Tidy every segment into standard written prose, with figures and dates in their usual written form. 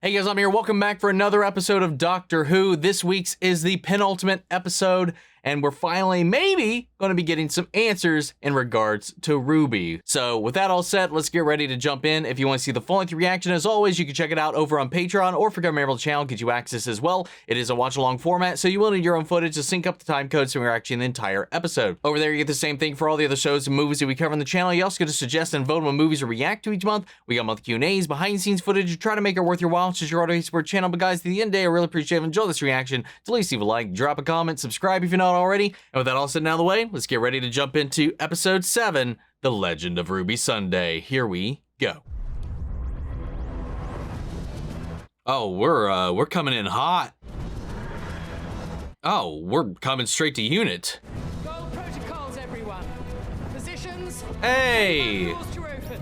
Hey guys, I'm here. Welcome back for another episode of Doctor Who. This week's is the penultimate episode, and we're finally, maybe, going to be getting some answers in regards to Ruby. So with that all said, let's get ready to jump in. If you want to see the full-length reaction, as always, you can check it out over on Patreon, or if you're a member of the channel, get you access as well. It is a watch-along format, so you will need your own footage to sync up the time codes so we're actually in the entire episode. Over there, you get the same thing for all the other shows and movies that we cover on the channel. You also get to suggest and vote on movies to react to each month. We got monthly Q&As, behind-the-scenes footage to try to make it worth your while. It's just your audio support channel. But guys, at the end of the day, I really appreciate it. Enjoy this reaction. To at least leave a like, drop a comment, subscribe if you're not already. And with that all said and out of the way, let's get ready to jump into episode 7, The Legend of Ruby Sunday. Here we go. Oh, we're coming in hot. Oh, we're coming straight to unit. Go protocols, everyone. Positions. Hey. Doors to open.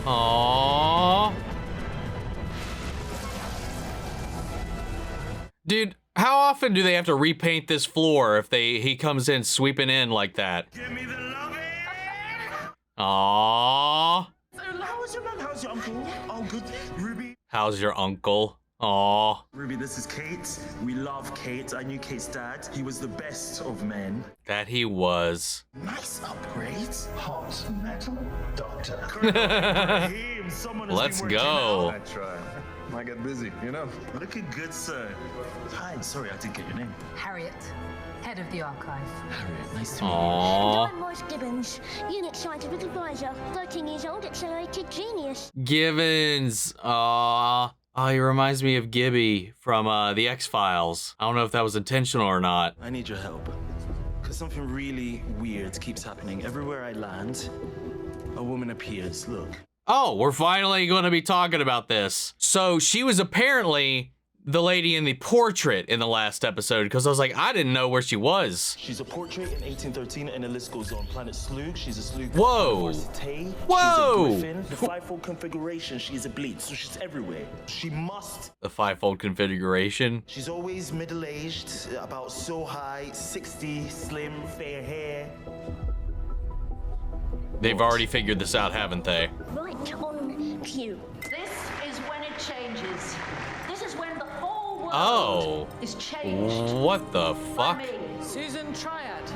Aww. Dude, how often do they have to repaint this floor if he comes in sweeping in like that? Give me the loving! Aww. How's your man? How's your uncle? Oh, good. Ruby? How's your uncle? Aww. Ruby, this is Kate. We love Kate. I knew Kate's dad. He was the best of men. That he was. Nice upgrade. Hot metal doctor. Him. Someone has Let's been working go. out. I try. Might get busy, you know. Looking good, sir. Hi, sorry, I didn't get your name. Harriet, head of the archive. Harriet, nice to meet Aww. I'm Royce Gibbons, Unit Scientific Advisor, 13 years old, accelerated genius. Givens. Aww. Oh, he reminds me of Gibby from the X-Files. I don't know if that was intentional or not. you. I need your help. Because something really weird keeps happening. Everywhere I land, a woman appears. Look. Oh, we're finally going to be talking about this. So she was apparently the lady in the portrait in the last episode, because I was like, I didn't know where she was. She's a portrait in 1813, and the list goes on. Planet Slug, she's a Slug. Whoa. Tay, Whoa. she's a Griffin. The fivefold configuration, she's a Bleed, so she's everywhere. She must. The fivefold configuration. She's always middle-aged, about so high, 60, slim, fair hair. They've already figured this out, haven't they? Right on cue. This is when it changes. This is when the whole world Oh. is changed. What the by fuck? me. Susan Triad,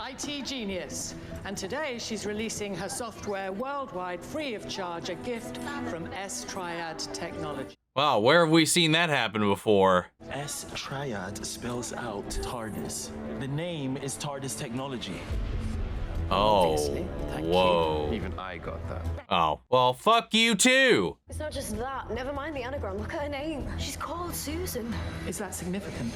IT genius. And today she's releasing her software worldwide free of charge, a gift from S Triad Technology. Wow, where have we seen that happen before? S Triad spells out TARDIS. The name is TARDIS Technology. Oh, Obviously. Thank you. whoa. Even I got that. Oh, well, fuck you too. It's not just that. Never mind the anagram. Look at her name. She's called Susan. Is that significant?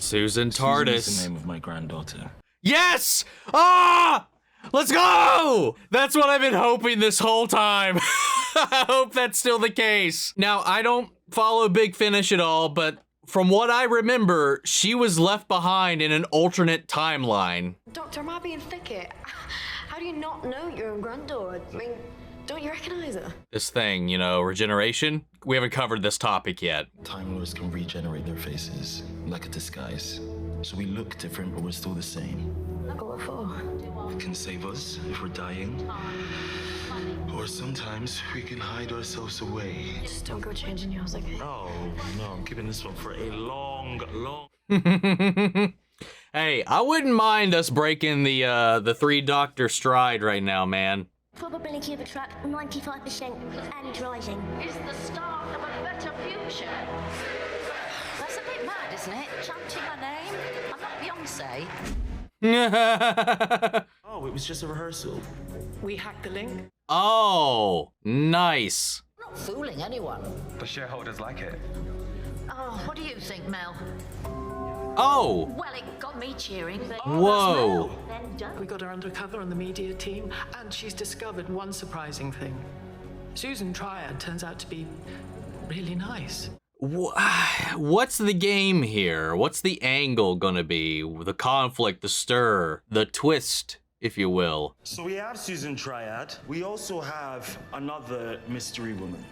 Susan Susan is TARDIS. the name of my granddaughter. Yes! Ah! Let's go! That's what I've been hoping this whole time. I hope that's still the case. Now, I don't follow Big Finish at all, but from what I remember, she was left behind in an alternate timeline. Doctor, am I being thicket? How do you not know your own granddaughter? I mean, don't you recognize her? This thing, you know, regeneration. We haven't covered this topic yet. Time Lords can regenerate their faces like a disguise. So we look different, but we're still the same. What for? It can save us if we're dying. Or sometimes we can hide ourselves away. Just don't go changing yours, okay? Oh, no, I'm keeping this one for a long. Hey, I wouldn't mind us breaking the 3 Doctor stride right now, man. Probability of a trap, 95% and rising. Is the start of a better future. That's a bit mad, isn't it? Chanting my name. I'm not Beyonce. Oh, it was just a rehearsal. We hacked the link. Oh, nice. Not fooling anyone. The shareholders like it. Oh, what do you think, Mel? Oh, Well, it got me cheering. whoa. Then done. We got her undercover on the media team, and she's discovered one surprising thing. Susan Triad turns out to be really nice. What's the game here? What's the angle gonna be? The conflict, the stir, the twist, if you will. So we have Susan Triad. We also have another mystery woman.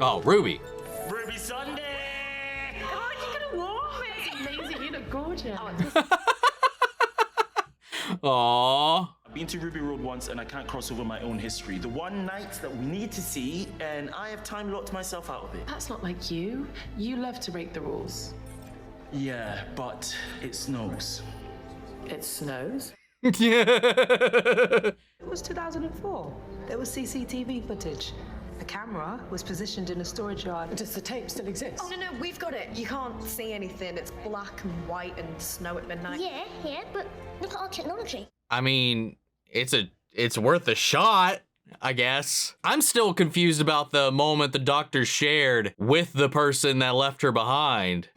Oh, Ruby. Ruby Sunday! Oh, you're gonna warm me. Amazing, you look gorgeous. Aww. been to Ruby Road once and I can't cross over my own history. The one night that we need to see, and I have time locked myself out of it. That's not like you. You love to break the rules. Yeah, but it snows. It snows. Yeah. It was 2004. There was CCTV footage. The camera was positioned in a storage yard. Does the tape still exist? Oh, no, we've got it. You can't see anything. It's black and white and snow at midnight. Yeah, but look at our technology. I mean, it's worth a shot, I guess. I'm still confused about the moment the doctor shared with the person that left her behind.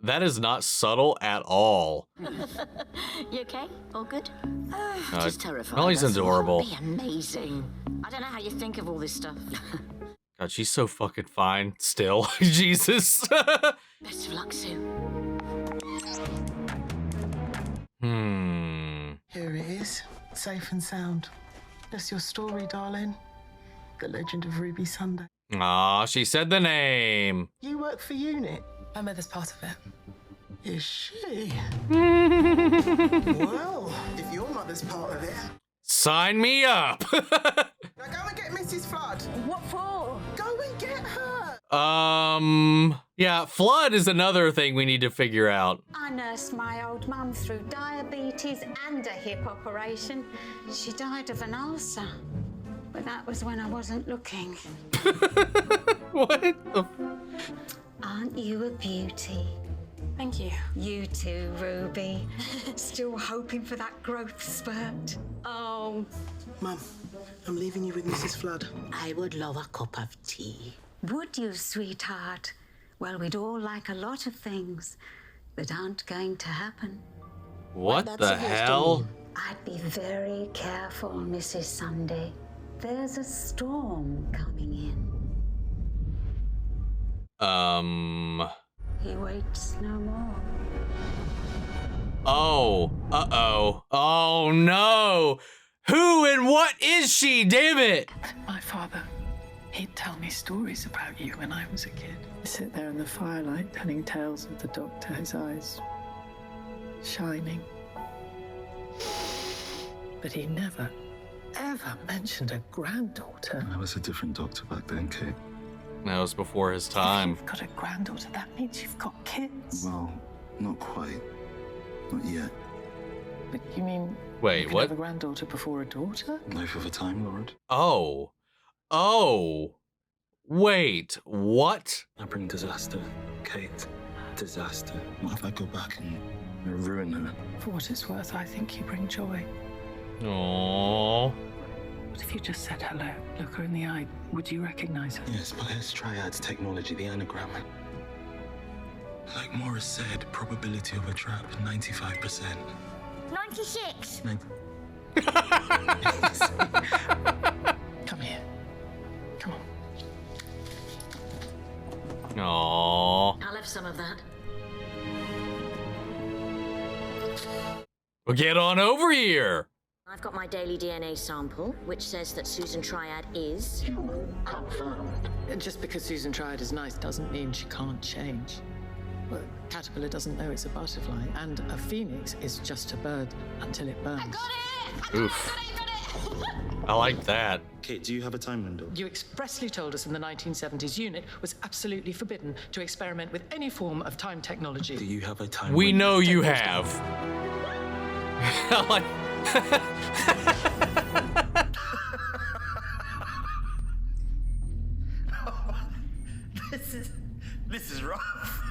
That is not subtle at all. You okay? All good? Just terrified. Ellie's that's all. adorable. Be amazing. I don't know how you think of all this stuff. God, she's so fucking fine still. Jesus. Best of luck, Sue. Here it is, safe and sound. That's your story, darling. The Legend of Ruby Sunday. Aw, she said the name. You work for UNIT. My mother's part of it. Is she? Well, if your mother's part of it. Sign me up. Now go and get Mrs. Flood. What for? Go and get her. Yeah, flood is another thing we need to figure out. I nursed my old mum through diabetes and a hip operation. She died of an ulcer. But that was when I wasn't looking. What the Aren't you a beauty? Thank you. You too, Ruby. Still hoping for that growth spurt. Oh, Mum, I'm leaving you with Mrs. Flood. I would love a cup of tea. Would you, sweetheart? Well, we'd all like a lot of things that aren't going to happen. What the hell? I'd be very careful, Mrs. Sunday. There's a storm coming in. He waits no more. Oh, uh-oh. Oh, no. Who and what is she, damn it? My father, he'd tell me stories about you when I was a kid. I'd sit there in the firelight telling tales of the doctor, his eyes shining. But he never, ever mentioned a granddaughter. I was a different doctor back then, Kate. That was before his time. You've got a granddaughter, that means you've got kids. Well, not quite. Not yet. But you mean Wait, you can what? have a granddaughter before a daughter? Life of a Time Lord. Oh. Oh. Wait, what? I bring disaster, Kate. Disaster. What if I go back and ruin her? For what it's worth, I think you bring joy. Oh. What if you just said hello, look her in the eye? Would you recognize her? Yes, but it's Triad's technology, the anagram. Like Morris said, probability of a trap, 95%. 96. Come here. Come on. Oh. I'll have some of that. Well, get on over here. I've got my daily DNA sample, which says that Susan Triad is... Just because Susan Triad is nice doesn't mean she can't change. Well, caterpillar doesn't know it's a butterfly, and a phoenix is just a bird until it burns. Oof. I like that. Kate, do you have a time window? You expressly told us in the 1970s UNIT was absolutely forbidden to experiment with any form of time technology. Do you have a time We window? know you have. I like... This is rough.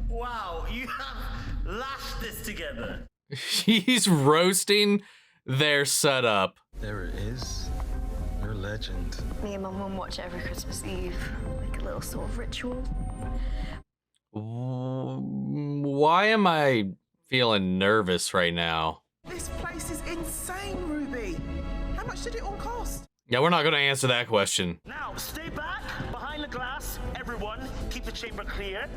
Wow, you have lashed this together. He's roasting their setup. There it is. Your legend. Me and my mum watch it every Christmas Eve, like a little sort of ritual. Why am I feeling nervous right now? This place is insane, Ruby. How much did it all cost? Yeah, we're not going to answer that question. Now, stay back, behind the glass. Everyone, keep the chamber clear.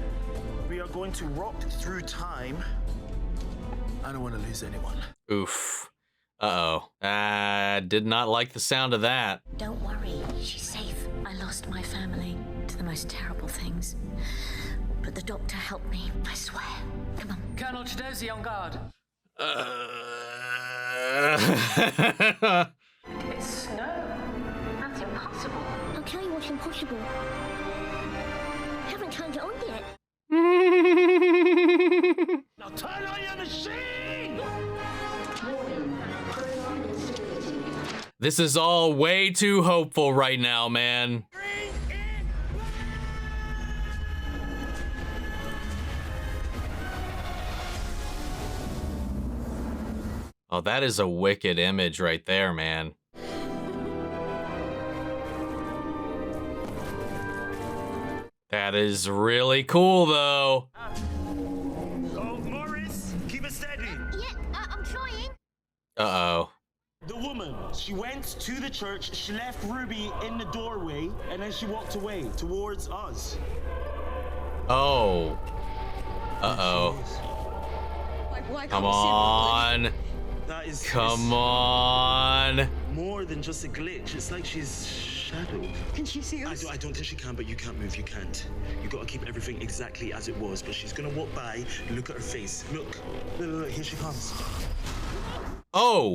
We are going to rock through time. I don't want to lose anyone. Oof. Uh-oh. Did not like the sound of that. Don't worry, she's safe. I lost my family to the most terrible things. But but the doctor helped me, I swear. Come on. Colonel Chidozi on guard. It's snow. That's impossible. I'll tell you what's impossible. Haven't turned it on yet. Now turn on your machine! This is all way too hopeful right now, man. Oh, that is a wicked image right there, man. That is really cool, though. Oh, Morris, keep it steady. Yeah, I'm trying. Uh-oh. The woman, she went to the church, she left Ruby in the doorway, and then she walked away towards us. Oh. Uh-oh. Why Come on. That is Come on. more than just a glitch. It's like she's shadowed. Can she see us? I don't think she can, but you can't move. You can't. You got to keep everything exactly as it was. But she's gonna walk by. Look at her face. Look. Look. Here she comes. Oh,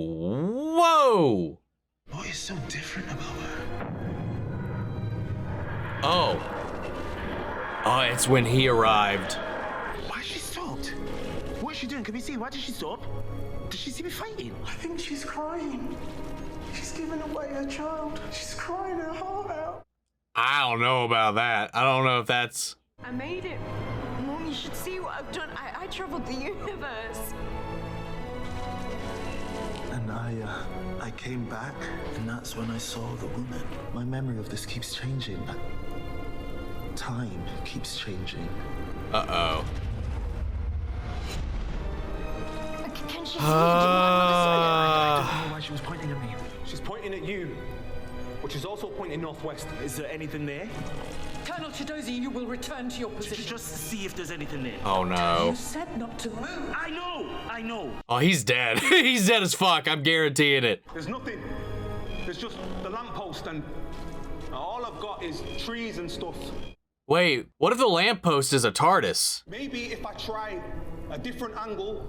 whoa. What is so different about her? Oh. Oh, it's when he arrived. Why she stopped? What is she doing? Can we see? Why did she stop? Did she see me fighting? I think she's crying. She's giving away her child. She's crying her heart out. I don't know about that. I don't know if that's... I made it. Mom, you should see what I've done. I traveled the universe. And I came back, and that's when I saw the woman. My memory of this keeps changing. Time keeps changing. Uh-oh. Can she see? I don't know why she was pointing at me. She's pointing at you, which is also pointing northwest. Is there anything there? Colonel Chidozi, you will return to your position. Just see if there's anything there. Oh, no. You said not to move. I know. Oh, he's dead. He's dead as fuck. I'm guaranteeing it. There's nothing. There's just the lamppost, and all I've got is trees and stuff. Wait, what if the lamppost is a TARDIS? Maybe if I try a different angle.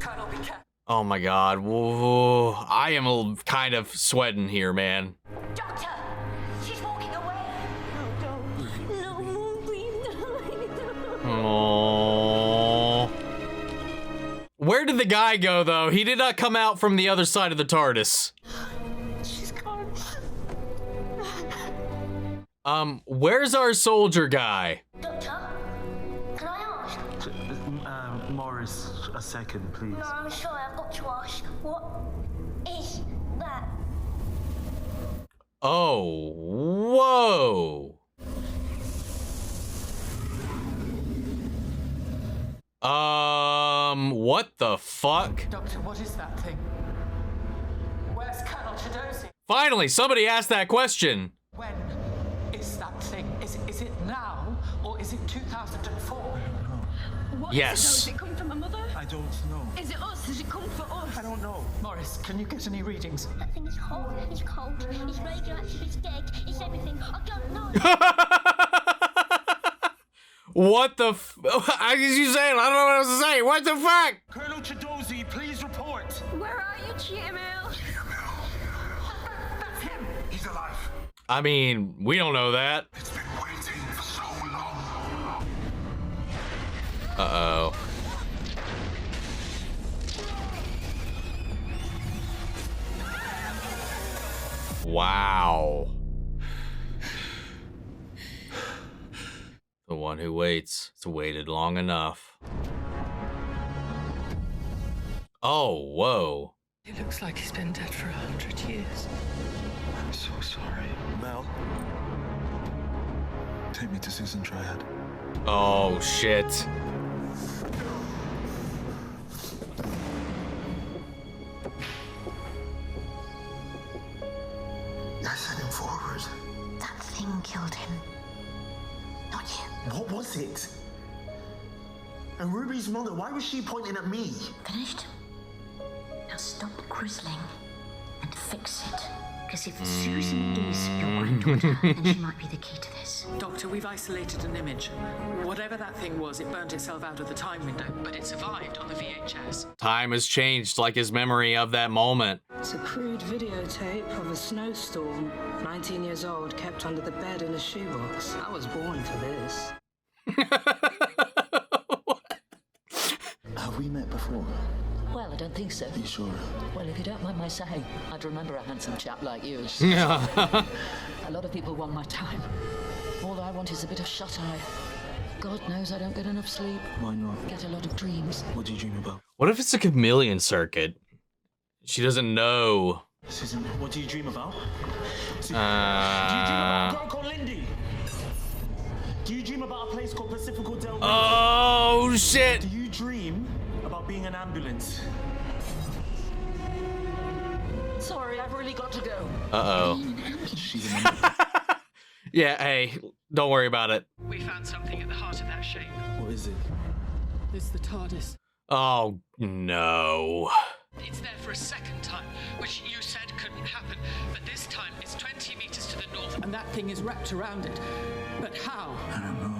Colonel, be careful. Oh my god. Whoa. I am kind of sweating here, man. Doctor, she's walking away. No, Mom, please, Aww. Where did the guy go, though? He did not come out from the other side of the TARDIS. She's gone. Where's our soldier guy? Doctor, can I ask? Morris, a second, please. No, I'm sorry, I've got to ask. What is that? Oh, whoa. What the fuck? Doctor, what is that thing? Where's Colonel Chidozi? Finally, somebody asked that question. When is that thing? Is it now, or is it 2004? What Yes. Does it come from a mother? I don't know. Is it us? Does it come for us? I don't know. Morris, can you get any readings? That thing is hot, it's cold, it's radioactive, it's dead, it's everything. I don't know. What the f- I you saying? I don't know what else to say. What the fuck? Colonel Chidozi, please report. Where are you, GML? That's him. He's alive. I mean, we don't know that. It's been waiting for so long. Uh-oh. Wow. The one who waits has waited long enough. Oh, whoa. It looks like he's been dead for 100 years. I'm so sorry. Mel, take me to Susan Triad. Oh, shit. I sent him forward. That thing killed him. Not you. What was it? And Ruby's mother, why was she pointing at me? Finished? Now stop grizzling and fix it. Because if Susan is your granddaughter, then she might be the key to this. Doctor, we've isolated an image. Whatever that thing was, it burnt itself out of the time window, but it survived on the VHS. Time has changed, like his memory of that moment. It's a crude videotape of a snowstorm. 19 years old, kept under the bed in a shoebox. I was born for this. Have we met before? Well, I don't think so. Are you sure? Well, if you don't mind my saying, I'd remember a handsome chap like you. Yeah. A lot of people want my time. All I want is a bit of shut-eye. God knows I don't get enough sleep. Why not? Get a lot of dreams. What do you dream about? What if it's a chameleon circuit? She doesn't know. Susan, what do you dream about? Do you dream about a girl called Lindy? Do you dream about a place called Pacifico Del Rio? Oh, shit. Do you dream about being an ambulance? Sorry, I've really got to go. Uh-oh. Yeah, hey, don't worry about it. We found something at the heart of that shape. What is it? It's the TARDIS. Oh, no. It's there for a second time, which you said couldn't happen. But this time it's 20 meters to the north, and that thing is wrapped around it. But how? I don't know.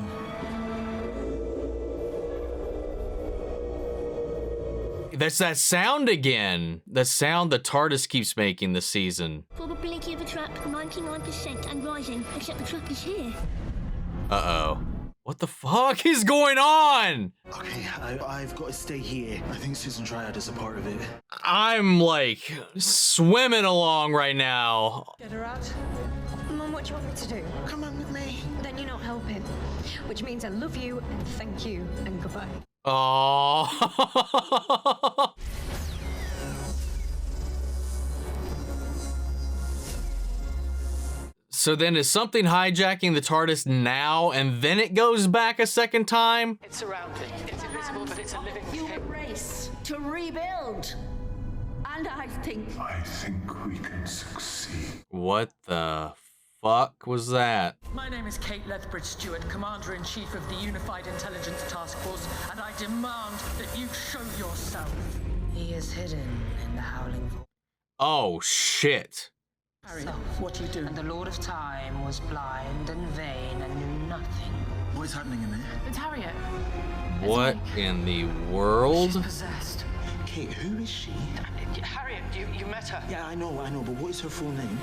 That's that sound again. The sound the TARDIS keeps making this season. Probability of a trap, 99% and rising, except the trap is here. Uh-oh. What the fuck is going on? Okay, I've got to stay here. I think Susan Triad is a part of it. I'm like swimming along right now. Get her out. Mum, what do you want me to do? Come on with me. Then you're not helping. Which means I love you and thank you and goodbye. Oh. So then is something hijacking the TARDIS now and then it goes back a second time? It's surrounding. It's invisible, but it's a living Human race to rebuild. And I think we can succeed. What the fuck was that? My name is Kate Lethbridge Stewart, Commander-in-Chief of the Unified Intelligence Task Force, and I demand that you show yourself. He is hidden in the howling void. Oh, shit. Harry, what are you doing? And the Lord of Time was blind and vain and knew nothing. What is happening in there? It's Harriet. What in the world? She's possessed. Kate, who is she? Harriet, you met her. Yeah, I know, but what is her full name?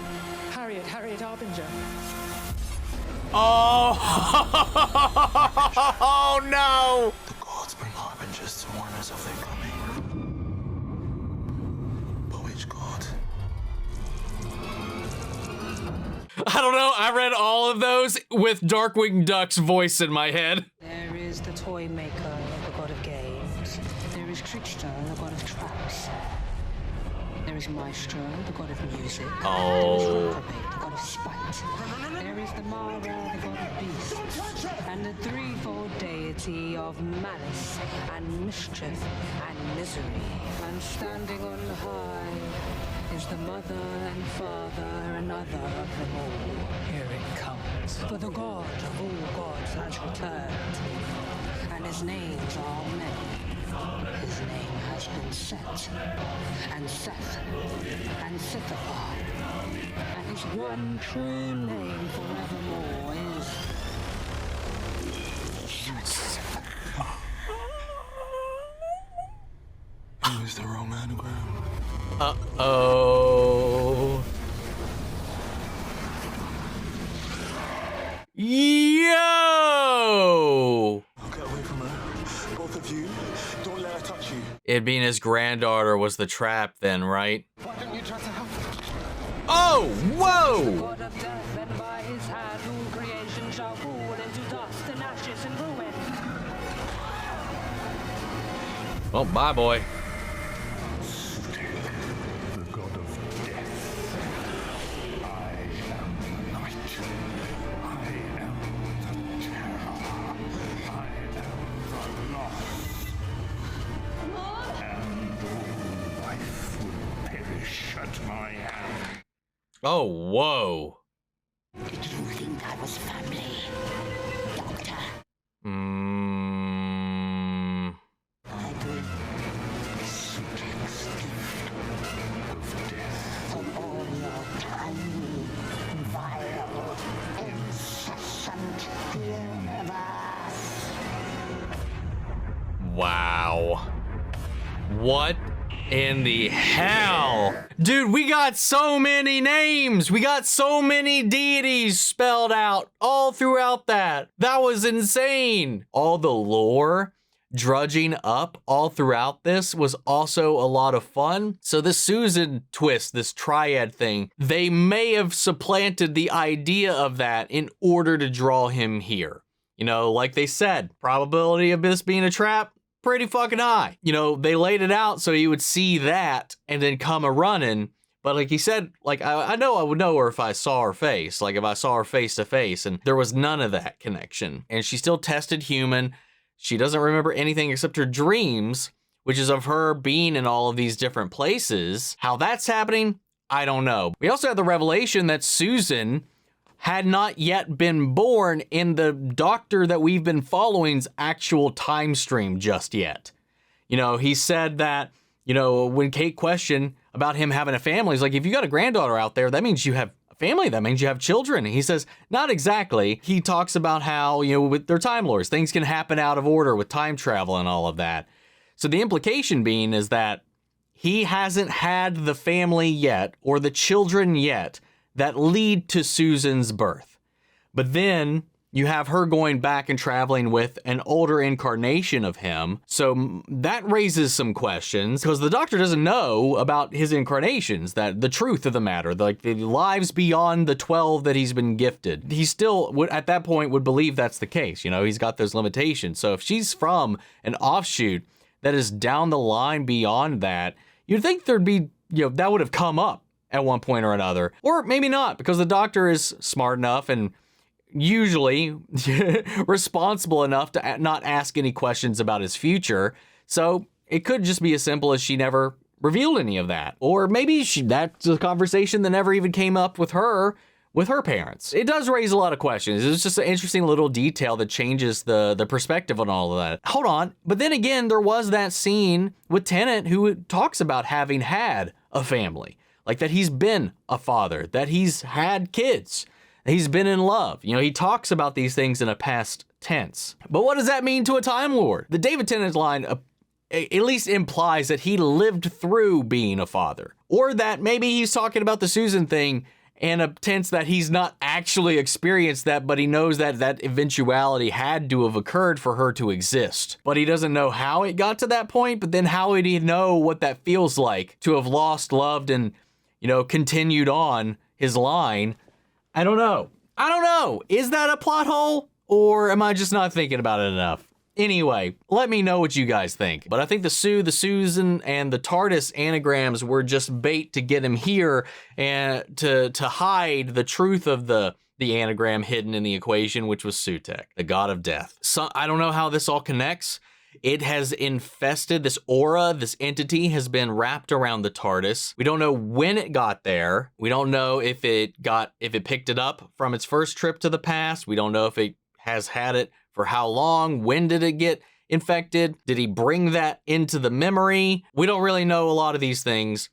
Harriet Arbinger. Oh, oh no! The gods bring harbingers to warn us of their coming. But which god? I don't know. I read all of those with Darkwing Duck's voice in my head. There is the toy maker, the god of games. There is Trickster, the god of traps. There is Maestro, the god of music. Oh. There is Reprobate, the god of spite. There is the Mara, the god of beasts. And the threefold deity of malice and mischief and misery. And standing on high is the mother and father and other of them all. Here it comes. For the God of all gods has returned, and his names are many. His name has been Set, and Seth, and Sithafar, and his one true name forevermore is... It was the wrong anagram. Uh-oh. Yo! Get away from her. Both of you. Don't let her touch you. It being his granddaughter was the trap then, right? Why don't you try to help? Oh, whoa! God of death, and by his hand all creation shall fall into dust and ashes and ruin. Well, bye, boy. The god of death. I am the night. I am the terror. I am the loss. And all life will perish at my hand. Oh, whoa. Did you think I was family, Doctor? I bring Sweetest gift of death. from all your time What in the hell? Dude, we got so many names. We got so many deities spelled out all throughout that. That was insane. All the lore drudging up all throughout this was also a lot of fun. So this Susan twist, this triad thing, they may have supplanted the idea of that in order to draw him here. You know, like they said, probability of this being a trap, pretty fucking high. You know, they laid it out so you would see that and then come a running. But like he said, like, I know I would know her if I saw her face, like if I saw her face to face, and there was none of that connection. And she still tested human. She doesn't remember anything except her dreams, which is of her being in all of these different places. How that's happening, I don't know. We also had the revelation that Susan had not yet been born in the doctor that we've been following's actual time stream just yet. You know, he said that, you know, when Kate questioned about him having a family, he's like, if you got a granddaughter out there, that means you have a family, that means you have children. And he says, not exactly. He talks about how, you know, with their Time Lords, things can happen out of order with time travel and all of that. So the implication being is that he hasn't had the family yet or the children yet that lead to Susan's birth. But then you have her going back and traveling with an older incarnation of him. So that raises some questions because the doctor doesn't know about his incarnations, that the truth of the matter, like the lives beyond the 12 that he's been gifted. He still would, at that point, would believe that's the case. You know, he's got those limitations. So if she's from an offshoot that is down the line beyond that, you'd think there'd be, you know, that would have come up at one point or another. Or maybe not, because the doctor is smart enough and usually responsible enough to not ask any questions about his future. So it could just be as simple as she never revealed any of that. Or maybe that's a conversation that never even came up with her parents. It does raise a lot of questions. It's just an interesting little detail that changes the perspective on all of that. Hold on. But then again, there was that scene with Tennant who talks about having had a family. Like that he's been a father, that he's had kids, he's been in love. You know, he talks about these things in a past tense. But what does that mean to a Time Lord? The David Tennant line at least implies that he lived through being a father. Or that maybe he's talking about the Susan thing in a tense that he's not actually experienced that, but he knows that that eventuality had to have occurred for her to exist. But he doesn't know how it got to that point, but then how would he know what that feels like to have lost, loved, and, you know, continued on his line? I don't know. Is that a plot hole, or am I just not thinking about it enough? Anyway, let me know what you guys think. But I think the Susan, and the TARDIS anagrams were just bait to get him here and to hide the truth of the anagram hidden in the equation, which was Sutek, the god of death. So I don't know how this all connects. It has infested this aura, this entity has been wrapped around the TARDIS. We don't know when it got there. We don't know if it picked it up from its first trip to the past. We don't know if it has had it for how long. When did it get infected? Did he bring that into the memory? We don't really know a lot of these things,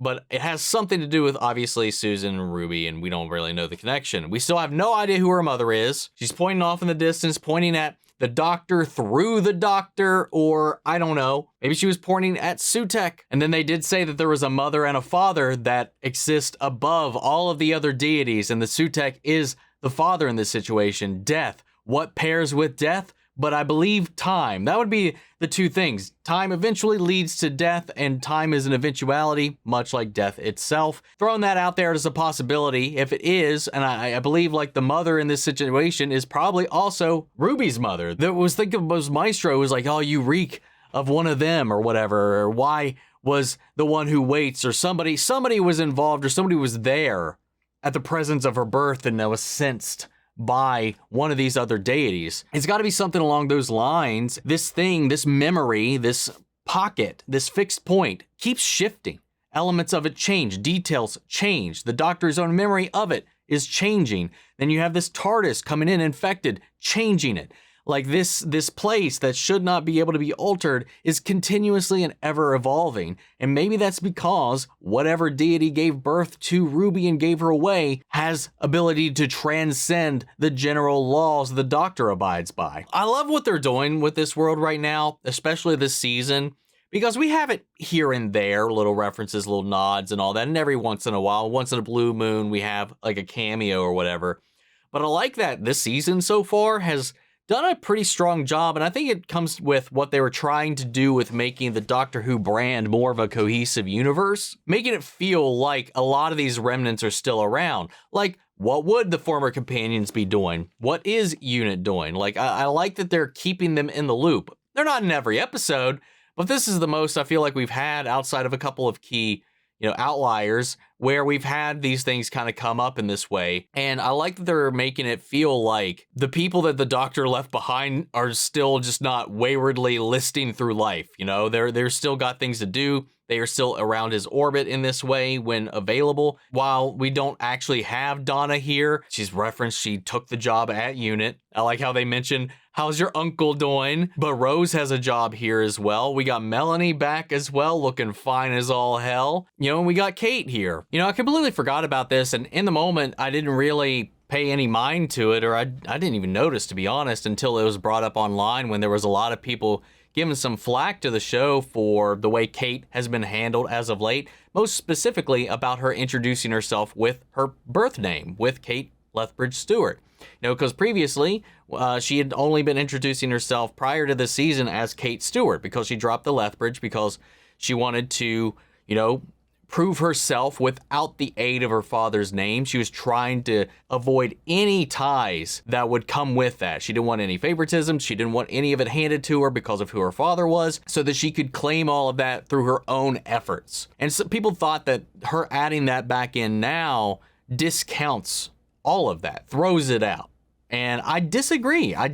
but it has something to do with obviously Susan and Ruby, and we don't really know the connection. We still have no idea who her mother is. She's pointing off in the distance, pointing at the doctor through the doctor, or I don't know, maybe she was pointing at Sutek. And then they did say that there was a mother and a father that exist above all of the other deities, and the Sutek is the father in this situation. Death. What pairs with death? But I believe time. That would be the two things. Time eventually leads to death, and time is an eventuality, much like death itself. Throwing that out there as a possibility. If it is, and I believe like the mother in this situation is probably also Ruby's mother. There was, think of was Maestro was like, oh, you reek of one of them or whatever, or why was the one who waits, or somebody was involved, or somebody was there at the presence of her birth and that was sensed by one of these other deities. It's got to be something along those lines. This thing, this memory, this pocket, this fixed point keeps shifting. Elements of it change, details change. The doctor's own memory of it is changing. Then you have this TARDIS coming in infected, changing it. Like this place that should not be able to be altered is continuously and ever evolving. And maybe that's because whatever deity gave birth to Ruby and gave her away has ability to transcend the general laws the doctor abides by. I love what they're doing with this world right now, especially this season, because we have it here and there, little references, little nods and all that. And every once in a while, once in a blue moon, we have like a cameo or whatever. But I like that this season so far has done a pretty strong job. And I think it comes with what they were trying to do with making the Doctor Who brand more of a cohesive universe, making it feel like a lot of these remnants are still around. Like, what would the former companions be doing? What is Unit doing? Like, I like that they're keeping them in the loop. They're not in every episode, but this is the most I feel like we've had outside of a couple of key, outliers where we've had these things kind of come up in this way. And I like that they're making it feel like the people that the Doctor left behind are still just not waywardly listing through life. They're still got things to do. They are still around his orbit in this way when available. While we don't actually have Donna here, she's referenced she took the job at Unit. I like how they mention, how's your uncle doing? But Rose has a job here as well. We got Melanie back as well, looking fine as all hell. And we got Kate here. I completely forgot about this, and in the moment, I didn't really pay any mind to it, or I didn't even notice, to be honest, until it was brought up online when there was a lot of people giving some flack to the show for the way Kate has been handled as of late, most specifically about her introducing herself with her birth name, with Kate Lethbridge Stewart. Because previously, she had only been introducing herself prior to this season as Kate Stewart, because she dropped the Lethbridge because she wanted to, prove herself without the aid of her father's name. She was trying to avoid any ties that would come with that. She didn't want any favoritism. She didn't want any of it handed to her because of who her father was, so that she could claim all of that through her own efforts. And so people thought that her adding that back in now discounts all of that, throws it out. And I disagree. I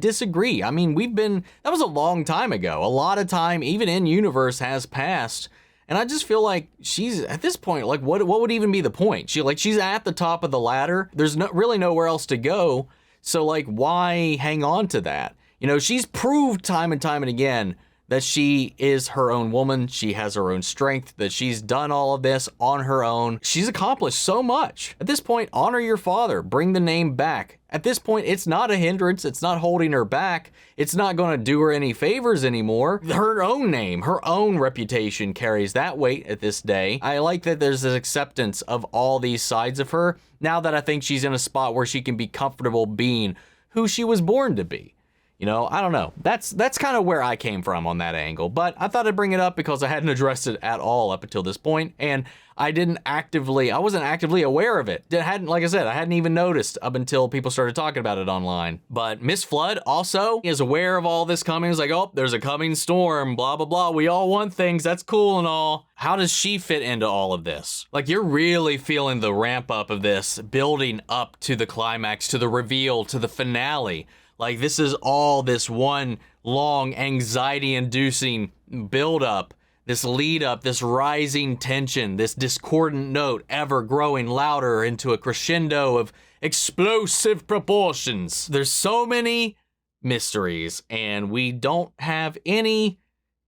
mean, that was a long time ago. A lot of time, even in universe, has passed. And I just feel like she's, at this point, like, what would even be the point? She's at the top of the ladder. There's really nowhere else to go. So, like, why hang on to that? She's proved time and time and again that she is her own woman. She has her own strength, that she's done all of this on her own. She's accomplished so much. At this point, honor your father. Bring the name back. At this point, it's not a hindrance. It's not holding her back. It's not going to do her any favors anymore. Her own name, her own reputation carries that weight at this day. I like that there's this acceptance of all these sides of her, now that I think she's in a spot where she can be comfortable being who she was born to be. I don't know. That's kind of where I came from on that angle. But I thought I'd bring it up because I hadn't addressed it at all up until this point, and I wasn't actively aware of it. Like I said, I hadn't even noticed up until people started talking about it online. But Miss Flood also is aware of all this coming. It's like, oh, there's a coming storm, blah, blah, blah. We all want things. That's cool and all. How does she fit into all of this? Like, you're really feeling the ramp up of this, building up to the climax, to the reveal, to the finale. Like, this is all this one long anxiety-inducing build-up, this lead-up, this rising tension, this discordant note ever growing louder into a crescendo of explosive proportions. There's so many mysteries, and we don't have any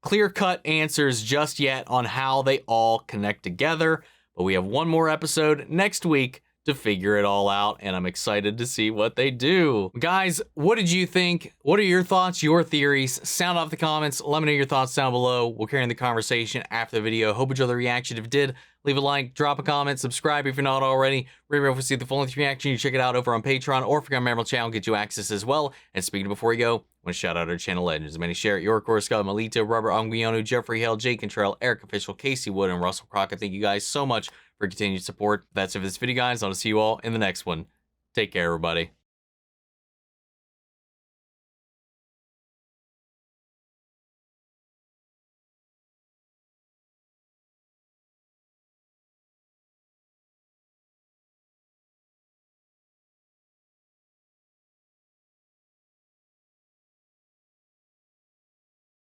clear-cut answers just yet on how they all connect together. But we have one more episode next week to figure it all out, and I'm excited to see what they do. Guys, what did you think? What are your thoughts, your theories? Sound off the comments. Let me know your thoughts down below. We'll carry on the conversation after the video. Hope you enjoyed the reaction. If you did, leave a like, drop a comment, subscribe if you're not already. Remember, if you see the full-length reaction, you check it out over on Patreon, or if you're on my channel, get you access as well. And speaking of before we go, I want to shout out our channel legends. Many share it. York, Scott, Melita, Rubber, Anguiano, Jeffrey Hale, Jake Contrell, Eric Official, Casey Wood, and Russell Crockett. Thank you guys so much for continued support. That's it for this video, guys. I'll see you all in the next one. Take care, everybody.